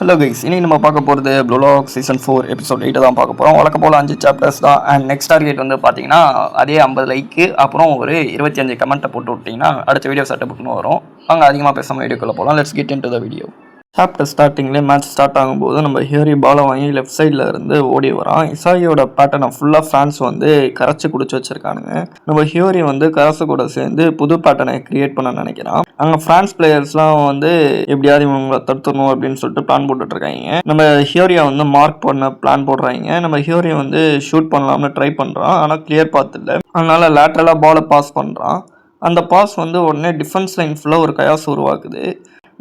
Hello guys, இன்னைக்கு நம்ம பார்க்க போகிறது ப்ளூ லாக் சீசன் 4 எபிசோட் 8 தான் பார்க்க போகிறோம். வழக்கம் போல் 5 சாப்டர்ஸ் தான். அண்ட் நெக்ஸ்ட் டார்கெட் வந்து பார்த்தீங்கன்னா அதே 50 லைக்கு அப்புறம் ஒரு 25 கமெண்ட்டை போட்டு விட்டிங்கன்னா அடுத்த வீடியோ சட்டப்புக்குன்னு வரும். அங்கே அதிகமாக பேசாமல் வீடியோக்குள்ளே போகலாம். Let's get into the video. Chapter ஸ்டார்டிங்லேயே மேட்ச் ஸ்டார்ட் ஆகும்போது நம்ம ஹியரி பாலை வாங்கி லெஃப்ட் சைடில் இருந்து ஓடி வரான். இசாகியோட பேட்டர்னை ஃபுல்லாக ஃப்ரான்ஸ் வந்து கரைச்சி குடிச்சு வச்சிருக்கானுங்க. நம்ம ஹியோரி வந்து கரசு கூட சேர்ந்து புது பேட்டர்னை கிரியேட் பண்ண நினைக்கிறான். அங்கே ஃப்ரான்ஸ் பிளேயர்ஸ்லாம் வந்து எப்படியாவது இவங்களை தடுத்துடணும் அப்படின்னு சொல்லிட்டு பிளான் போட்டுட்டு இருக்காங்க. நம்ம ஹியோரியை வந்து மார்க் பண்ண பிளான் போடுறாங்க. நம்ம ஹியோரியை வந்து ஷூட் பண்ணலாம்னு ட்ரை பண்ணுறான். ஆனால் கிளியர் பாத் இல்லை. அதனால லேட்ரலாக பாலை பாஸ் பண்ணுறான். அந்த பாஸ் வந்து உடனே டிஃபென்ஸ் லைன் ஃபுல்லாக ஒரு கயாஸ் உருவாக்குது.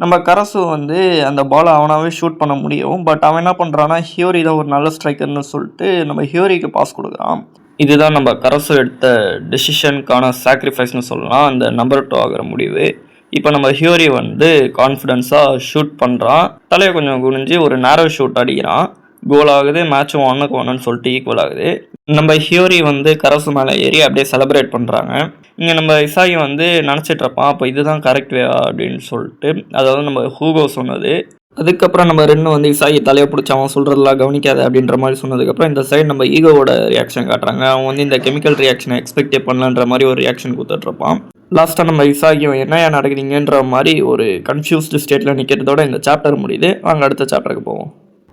நம்ம கரசு வந்து அந்த பாலை அவனாவே ஷூட் பண்ண முடியும். பட் அவன் என்ன பண்ணுறான்னா ஹியோரி தான் ஒரு நல்ல ஸ்ட்ரைக்கர்னு சொல்லிட்டு நம்ம ஹியோரிக்கு பாஸ் கொடுக்குறான். இதுதான் நம்ம கரசு எடுத்த டெசிஷனுக்கான சாக்ரிஃபைஸ்னு சொல்லலாம். அந்த நம்பர் 2 ஆகிற முடிவு. இப்போ நம்ம ஹியோரி வந்து கான்ஃபிடென்ஸாக ஷூட் பண்ணுறான். தலையை கொஞ்சம் குனிஞ்சு ஒரு நேரோ ஷூட் அடிக்கிறான். கோல் ஆகுது. மேட்சும் 1-1 சொல்லிட்டு ஈக்குவல் ஆகுது. நம்ம ஹியோரி வந்து கரசு மேலே ஏறி அப்படியே செலிப்ரேட் பண்ணுறாங்க. இங்கே நம்ம இசாகி வந்து நினச்சிட்டு இருப்பான், அப்போ இதுதான் கரெக்ட் வே அப்படின்னு சொல்லிட்டு. அதாவது நம்ம ஹூகோ சொன்னது. அதுக்கப்புறம் நம்ம ரெண்டு வந்து இசாகி தலையை பிடிச்சி அவன் சொல்கிறதெல்லாம் கவனிக்காது அப்படின்ற மாதிரி சொன்னதுக்கப்புறம் இந்த சைடு நம்ம ஈகோவோட ரியாக்ஷன் காட்டுறாங்க. அவன் வந்து இந்த கெமிக்கல் ரியாக்ஷனை எக்ஸ்பெக்டே பண்ணலன்ற மாதிரி ஒரு ரியாக்ஷன் கொடுத்துட்ருப்பான். லாஸ்ட்டாக நம்ம இசாகி என்னையா நடக்குதுங்கன்ற மாதிரி ஒரு கன்ஃபியூஸ்டு ஸ்டேட்டில் நிற்கிறதோட இந்த சாப்டர் முடியுது. வாங்க அடுத்த சாப்டருக்கு போவோம்.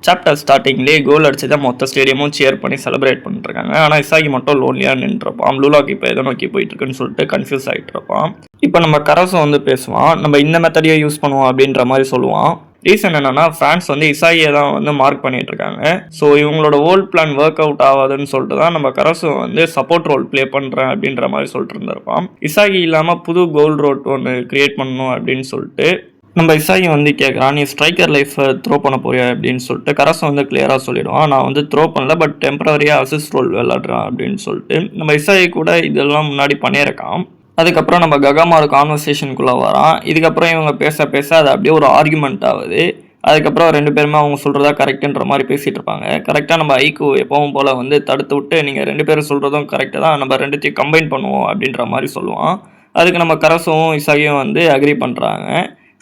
சாப்டர் ஸ்டார்டிங்லேயே கோல் அடிச்சு தான் மொத்த ஸ்டேடியமும் சேர் பண்ணி செலிப்ரேட் பண்ணிட்டுருக்காங்க. ஆனால் இசாகி மட்டும் லோன்லியாக நின்றுருப்பான். ப்ளூலாக் இப்போ எதை நோக்கி போயிட்டுருக்குன்னு சொல்லிட்டு கன்ஃபியூஸ் ஆகிட்டு இருப்பான். இப்போ நம்ம கரசும் வந்து பேசுவான், நம்ம இந்த மெத்தடையே யூஸ் பண்ணுவோம் அப்படின்ற மாதிரி சொல்லுவான். ரீசன் என்னன்னா ஃப்ரான்ஸ் வந்து இசாகியை தான் வந்து மார்க் பண்ணிட்டு இருக்காங்க. ஸோ இவங்களோட ஓல்ட் பிளான் ஒர்க் அவுட் ஆகாதுன்னு சொல்லிட்டு தான் நம்ம கரசு வந்து சப்போர்ட் ரோல் ப்ளே பண்ணுறேன் அப்படின்ற மாதிரி சொல்லிட்டு இருந்திருப்பான். இசாகி இல்லாமல் புது கோல் ரோட் ஒன்று கிரியேட் பண்ணணும் அப்படின்னு சொல்லிட்டு நம்ம இசாகி வந்து கேட்குறான், நீ ஸ்ட்ரைக்கர் லைஃப்பை த்ரோ பண்ண போறியா அப்படின்னு சொல்லிட்டு. கரசு வந்து கிளியராக சொல்லிடுவான், நான் வந்து த்ரோ பண்ணல, பட் டெம்பரரியாக அசிஸ்ட் ரோல் விளாடுறான் அப்படின்னு சொல்லிட்டு. நம்ம இசாகி கூட இதெல்லாம் முன்னாடி பண்ணியிருக்கான். அதுக்கப்புறம் நம்ம ககாமாரு கான்வர்சேஷனுக்குள்ளே வரான். இதுக்கப்புறம் இவங்க பேச பேச அது அப்படியே ஒரு ஆர்குமெண்ட் ஆகுது. அதுக்கப்புறம் ரெண்டு பேருமே அவங்க சொல்கிறதா கரெக்டுன்ற மாதிரி பேசிகிட்டு இருப்பாங்க. கரெக்டாக நம்ம ஐக்கு எப்பவும் போல் வந்து தடுத்து விட்டு நீங்கள் ரெண்டு பேரும் சொல்கிறதும் கரெக்டு தான், நம்ம ரெண்டுத்தையும் கம்பைன் பண்ணுவோம் அப்படின்ற மாதிரி சொல்லுவான். அதுக்கு நம்ம கரசும் இசாகியும் வந்து அக்ரி பண்ணுறாங்க.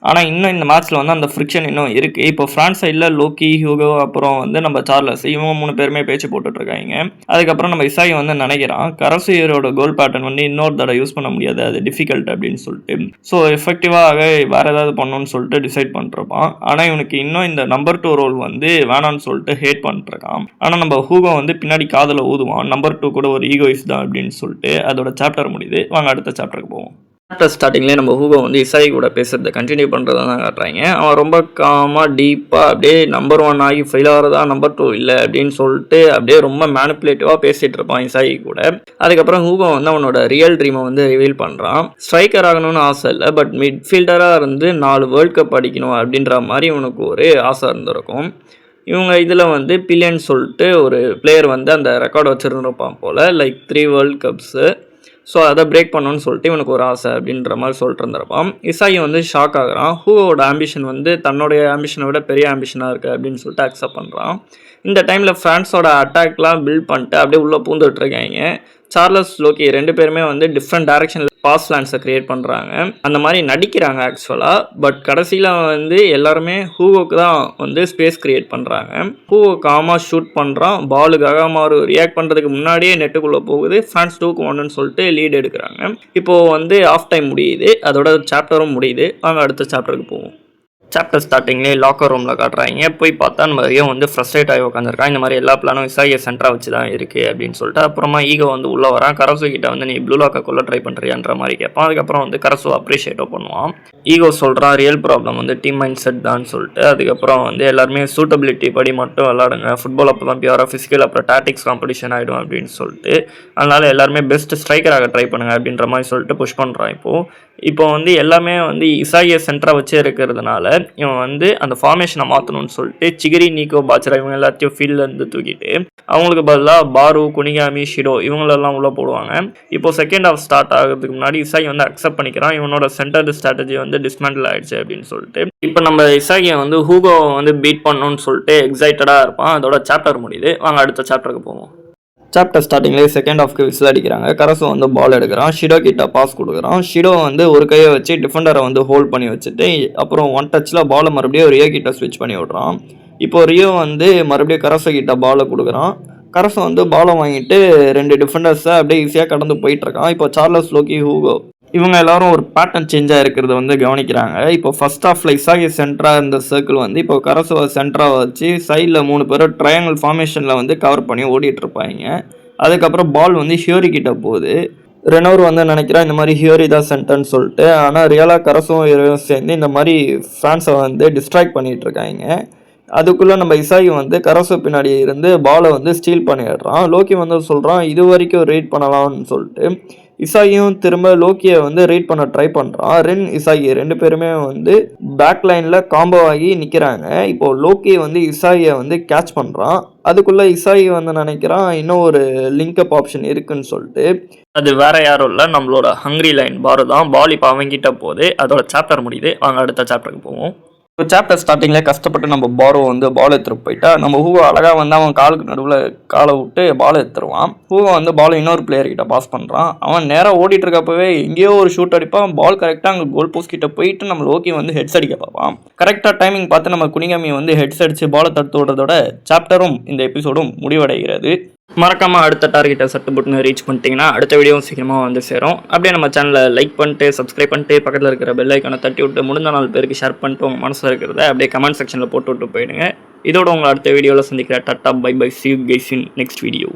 ஆனால் இன்னும் இந்த மேட்ச்சில் வந்து அந்த ஃப்ரிக்ஷன் இன்னும் இருக்குது. இப்போ ஃப்ரான்ஸ் சைடில் லோக்கி, ஹியூகோ, அப்புறம் வந்து நம்ம சார்லஸ், இவங்க 3 பேருமே பேச்சு போட்டுட்ருக்காங்க. அதுக்கப்புறம் நம்ம இசாகி வந்து நினைக்கிறான், கரசுயரோட கோல் பேட்டர்ன் வந்து இன்னொரு தடவை யூஸ் பண்ண முடியாது, அது டிஃபிகல்ட் அப்படின்னு சொல்லிட்டு. ஸோ எஃபெக்டிவாக வேறு ஏதாவது பண்ணணும்னு சொல்லிட்டு டிசைட் பண்ணிருப்பான். ஆனால் இவனுக்கு இன்னும் இந்த நம்பர் 2 ரோல் வந்து வேணான்னு சொல்லிட்டு ஹேட் பண்ணிட்டுருக்கான். ஆனால் நம்ம ஹூகோ வந்து பின்னாடி காதில் ஊதுவான், நம்பர் 2 கூட ஒரு ஈகோயிஸ் தான் அப்படின்னு சொல்லிட்டு. அதோட சாப்டர் முடியுது. வாங்க அடுத்த சாப்டருக்கு போவோம். சாப்டர் ஸ்டார்டிங்லேயே நம்ம ஹூகோ வந்து இசாகி கூட பேசுகிறத கண்டினியூ பண்ணுறதா தான் காட்டுறாங்க. அவன் ரொம்ப காமாக டீப்பாக அப்படியே நம்பர் 1 ஆகி ஃபெயில் ஆகிறதா நம்பர் 2 இல்லை அப்படின்னு சொல்லிட்டு அப்படியே ரொம்ப மேனிப்புலேட்டிவாக பேசிகிட்டு இருப்பான் இசாகி கூட. அதுக்கப்புறம் ஹூகோ வந்து அவனோட ரியல் ட்ரீமை வந்து ரிவீல் பண்ணுறான். ஸ்ட்ரைக்கர் ஆகணும்னு ஆசை இல்லை, பட் மிட்ஃபீல்டராக இருந்து 4 வேர்ல்ட் கப் அடிக்கணும் அப்படின்ற மாதிரி இவனுக்கு ஒரு ஆசை இருந்திருக்கும். இவங்க இதில் வந்து பில்லியன் சொல்லிட்டு ஒரு பிளேயர் வந்து அந்த ரெக்கார்டு வச்சுருந்துருப்பான் போல், லைக் 3 வேர்ல்ட் கப்ஸு. ஸோ அதை பிரேக் பண்ணணும்னு சொல்லிட்டு இவனுக்கு ஒரு ஆசை அப்படின்ற மாதிரி சொல்லிட்டு இருந்திருப்பான். இசாகி வந்து ஷாக் ஆகுறான். ஹூவோட ஆம்பிஷன் வந்து தன்னுடைய ஆம்பிஷனை விட பெரிய ஆம்பிஷனாக இருக்குது அப்படின்னு சொல்லிட்டு அக்செப்ட் பண்ணுறான். இந்த டைமில் ஃப்ரான்ஸோட அட்டாக்லாம் பில்ட் பண்ணிட்டு அப்படியே உள்ளே பூந்துட்டுருக்காங்க. சார்லஸ், லோக்கி 2 பேருமே வந்து டிஃப்ரெண்ட் டைரக்ஷனில் பாஸ் லேண்ட்ஸை க்ரியேட் பண்ணுறாங்க. அந்த மாதிரி நடிக்கிறாங்க ஆக்சுவலாக. பட் கடைசியில் வந்து எல்லாருமே ஹூவோக்கு தான் வந்து ஸ்பேஸ் க்ரியேட் பண்ணுறாங்க. ஹூவோ காமாக ஷூட் பண்ணுறான். பாலுக்காக மாறு ரியாக்ட் பண்ணுறதுக்கு முன்னாடியே நெட்டுக்குள்ளே போகுது. ஃப்ரான்ஸ் 2-1 சொல்லிட்டு லீட் எடுக்கிறாங்க. இப்போது வந்து ஆஃப் டைம் முடியுது. அதோட சாப்டரும் முடியுது. வாங்க அடுத்த சாப்டருக்கு போவோம். சாப்டர் ஸ்டார்டிங்லேயே லாக்கர் ரூமில் காட்டுறாங்க. போய் பார்த்தா நம்ம ஐயோ வந்து ஃப்ரஸ்ட்ரேட் ஆகி உட்காந்துருக்கான். இந்த மாதிரி எல்லா பிளானும் இசாகியை சென்டராக வச்சு தான் இருக்குது அப்படின்னு சொல்லிட்டு. அப்புறமா ஈகோ வந்து உள்ளே வரான். கரசு கிட்ட வந்து நீ ப்ளூ லாக்கை கொள்ள ட்ரை பண்ணுறியான்ற மாதிரி கேட்பான். அதுக்கப்புறம் வந்து கரசு அப்ரிஷியேட்டோ பண்ணுவான். ஈகோ சொல்கிறான் ரியல் ப்ராப்ளம் வந்து டீம் மைண்ட் செட் தான் சொல்லிட்டு. அதுக்கப்புறம் வந்து எல்லாருமே சூட்டபிலிட்டி படி மட்டும் விளாடுங்க, ஃபுட்பால் அப்போ தான் பியூராக ஃபிசிக்கல், அப்புறம் டாக்டிக்ஸ் காம்படிஷன் ஆகிடும் அப்படின்னு சொல்லிட்டு. அதனால் எல்லாருமே பெஸ்ட் ஸ்ட்ரைக்கராக ட்ரை பண்ணுங்க அப்படின்ற மாதிரி சொல்லிட்டு புஷ் பண்ணுறான். இப்போ வந்து எல்லாமே வந்து இசாகியை சென்டராக வச்சு இருக்கிறதுனால இவன் வந்து அந்த ஃபார்மேஷனை மாற்றணும்னு சொல்லிட்டு சிகிரி, நீக்கோ, பாச்சரா இவங்க எல்லாத்தையும் ஃபீல்ட்லேருந்து தூக்கிட்டு அவங்களுக்கு பதிலாக பாரு, குனிகாமி, ஷிடோ இவங்களெல்லாம் உள்ளே போடுவாங்க. இப்போ செகண்ட் ஹாஃப் ஸ்டார்ட் ஆகிறதுக்கு முன்னாடி இசாகி வந்து அக்செப்ட் பண்ணிக்கிறான், இவனோட சென்டர் ஸ்ட்ராட்டஜி வந்து டிஸ்மேண்டில் ஆயிடுச்சு அப்படின்னு சொல்லிட்டு. இப்போ நம்ம இசாகியை வந்து ஹூகோ வந்து பீட் பண்ணணும்னு சொல்லிட்டு எக்ஸைட்டடாக இருப்பான். அதோட சாப்டர் முடியுது. வாங்க அடுத்த சாப்டருக்கு போவோம். சாப்டர் ஸ்டார்டிங்லேயே செகண்ட் ஹாஃப்க்கு விசில் அடிக்கிறாங்க. கரசு வந்து பால் எடுக்கிறான். ஷிடோ கிட்ட பாஸ் கொடுக்குறான். ஷிடோ வந்து ஒரு கையை வச்சு டிஃபெண்டரை வந்து ஹோல்ட் பண்ணி வச்சுட்டு அப்புறம் ஒன் டச்சில் பாலை மறுபடியும் ரியோ கிட்ட ஸ்விட்ச் பண்ணி விட்றான். இப்போ ரியோ வந்து மறுபடியும் கரசு கிட்ட பாலை கொடுக்குறான். கரசு வந்து பாலை வாங்கிட்டு 2 டிஃபெண்டர்ஸை அப்படியே ஈஸியாக கடந்து போயிட்டுருக்கான். இப்போ சார்லஸ், லோக்கி, ஹூகோ இவங்க எல்லாரும் ஒரு பேட்டர்ன் சேஞ்சாக இருக்கிறத வந்து கவனிக்கிறாங்க. இப்போ ஃபர்ஸ்ட் ஹாஃப்ல இசாகி சென்டராக இருந்த சர்க்கிள் வந்து இப்போ கரசுவை சென்டராக வச்சு சைடில் 3 பேரும் ட்ரையாங்கிள் ஃபார்மேஷனில் வந்து கவர் பண்ணி ஓடிட்டு இருப்பாங்க. அதுக்கப்புறம் பால் வந்து ஹியோரி கிட்ட போகுது. ரெனோர் வந்து நினைக்கிறா இந்த மாதிரி ஹியோரி தான் சென்டர்னு சொல்லிட்டு. ஆனால் ரியலாக கரசும் சேர்ந்து இந்த மாதிரி ஃபேன்ஸை வந்து டிஸ்ட்ராக்ட் பண்ணிட்டு இருக்காங்க. அதுக்குள்ளே நம்ம இசாகி வந்து கரசு பின்னாடி இருந்து பாலை வந்து ஸ்டீல் பண்ணிடுறான். லோக்கி வந்து சொல்கிறான் இது வரைக்கும் ரீட் பண்ணலாம்னு சொல்லிட்டு. இசாகியும் திரும்ப லோக்கியை வந்து ரீட் பண்ண ட்ரை பண்ணுறான். இசாகி 2 பேருமே வந்து பேக் லைனில் காம்போ ஆகி நிற்கிறாங்க. இப்போது லோக்கி வந்து இசாகியை வந்து கேட்ச் பண்ணுறான். அதுக்குள்ளே இசாகி வந்து நினைக்கிறான் இன்னும் ஒரு லிங்க்அப் ஆப்ஷன் இருக்குன்னு சொல்லிட்டு. அது வேற யாரும் இல்லை, நம்மளோட ஹங்க்ரி லைன் பாரு தான். பால் இப்போ அவங்கிட்ட போகுது. அதோட சாப்டர் முடியுது. வாங்க அடுத்த சாப்டருக்கு போவோம். இப்போ சாப்டர் ஸ்டார்டிங்கில் கஷ்டப்பட்டு நம்ம பாரோ வந்து பால் எடுத்துகிட்டு போயிட்டா நம்ம ஹூவோ அழகாக வந்து அவன் காலுக்கு நடுவில் காலை விட்டு பால் எடுத்துருவான். ஹூவோ வந்து பால் இன்னொரு பிளேயர்கிட்ட பாஸ் பண்ணுறான். அவன் நேராக ஓடிட்டு இருக்கப்பவே எங்கேயோ ஒரு ஷூட் அடிப்பான். பால் கரெக்டாக அங்கே கோல் போஸ்ட் கிட்ட போயிட்டு நம்ம லோக்கி வந்து ஹெட்ஸ் அடிக்க பார்ப்பான். கரெக்டாக டைமிங் பார்த்து நம்ம குனிகாமி வந்து ஹெட்ஸ் அடித்து பாலை தடுத்து விடுறதோட சாப்டரும் இந்த எபிசோடும் முடிவடைகிறது. மறக்காமல் அடுத்த டார்கெட்டை சட்டு புட்டுன்னு ரீச் பண்ணிட்டீங்கன்னா அடுத்த வீடியோவும் சீக்கிரமாக வந்து சேரும். அப்படியே நம்ம சேனலை லைக் பண்ணிட்டு சப்ஸ்கிரைப் பண்ணிட்டு பக்கத்தில் இருக்கிற பெல் ஐக்கானை தட்டி விட்டு முடிஞ்ச 4 பேருக்கு ஷேர் பண்ணிட்டு உங்கள் மனசில் இருக்கிறத அப்படியே கமெண்ட் செக்ஷனில் போட்டு விட்டு போயிடுங்க. இதோட உங்களை அடுத்த வீடியோவில் சந்திக்கிற tata bye bye, see you guys in next video.